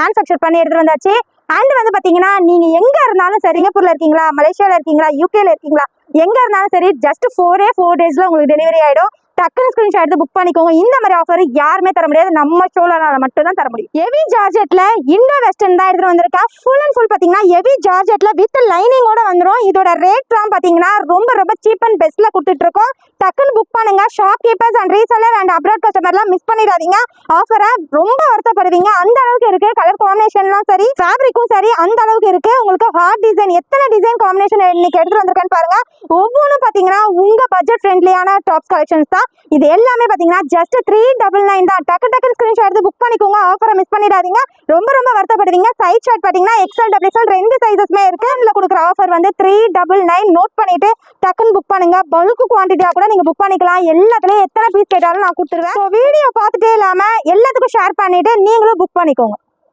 Manufacture பண்ணி எடுத்துட்டு வந்தாச்சு. அண்ட் வந்து பாத்தீங்கன்னா நீங்க எங்க இருந்தாலும் சரி, சிங்கப்பூர்ல இருக்கீங்களா, மலேசியால இருக்கீங்களா, யூகேல இருக்கீங்களா, எங்க இருந்தாலும் சரி, ஜஸ்ட் 4 daysல உங்களுக்கு டெலிவரி ஆயிடும். டக்குனு ஸ்கிரீன்ஷாட் எடுத்து புக் பண்ணிக்கோங்க. இந்த மாதிரி ஆஃபர் யாருமே தர முடியாது, நம்ம ஷோலனால மட்டும் தான் தர முடியும். ஹெவி ஜார்ஜெட்ல இண்டோ வெஸ்டர்ன் தான் எடுத்துட்டு வந்திருக்கேன். ஃபுல் அண்ட் ஃபுல் பாத்தீங்கன்னா ஹெவி ஜார்ஜெட்ல வித் லைனிங்கோட வந்துடும். இதோட ரேட்லாம் பாத்தீங்கன்னா ரொம்ப ரொம்ப சீப் அண்ட் பெஸ்ட்ல கொடுத்துட்டு இருக்கோம். டக்குன்னு புக் பண்ணுங்க. Shop keepers and reseller and abroad கஸ்டமர்லாம் மிஸ் பண்ணிடாதீங்க. ஆஃபரை ரொம்ப வருத்தப்படுவீங்க. அந்த அளவுக்கு இருக்கு. கலர் காம்பினேஷன்லாம் சரி, ஃபேப்ரிக்கும் சரி, அந்த அளவுக்கு இருக்கு. உங்களுக்கு ஹார்ட் டிசைன், எத்தனை டிசைன் காம்பினேஷன் இன்னைக்கு எடுத்துட்டு வந்திருக்கேன்னு பாருங்க. ஒவ்வொன்றும் பாத்தீங்கன்னா உங்க பட்ஜெட் ஃப்ரெண்ட்லியான டாப் கலெக்ஷன்ஸ் தான். இது எல்லாமே பாத்தீங்கன்னா ஜஸ்ட் 399 தான். டக்கு ஸ்கிரீன்ஷாட் எடுத்து புக் பண்ணிக்கோங்க. ஆஃபரை மிஸ் பண்ணிடாதீங்க. ரொம்ப ரொம்ப வருத்தப்படுவீங்க. சைஸ் ஷார்ட் பாத்தீங்கன்னா XL, XXL ரெண்டு சைஸஸ்மே இருக்கு. இதுல கொடுக்குற ஆஃபர் வந்து 399. நோட் பண்ணிட்டு டக்குன்னு புக் பண்ணுங்க. பல்க் குவான்டிட்டியா கூட நீங்க புக் பண்ணிக்கலாம். எல்லாத்துலயும் எத்தனை பீஸ் கேட்டாலும் நான் கொடுத்துருவேன். வீடியோ பார்த்துட்டே இல்லாம எல்லாத்துக்கும் ஷேர் பண்ணிட்டு நீங்களும் புக் பண்ணிக்கோங்க.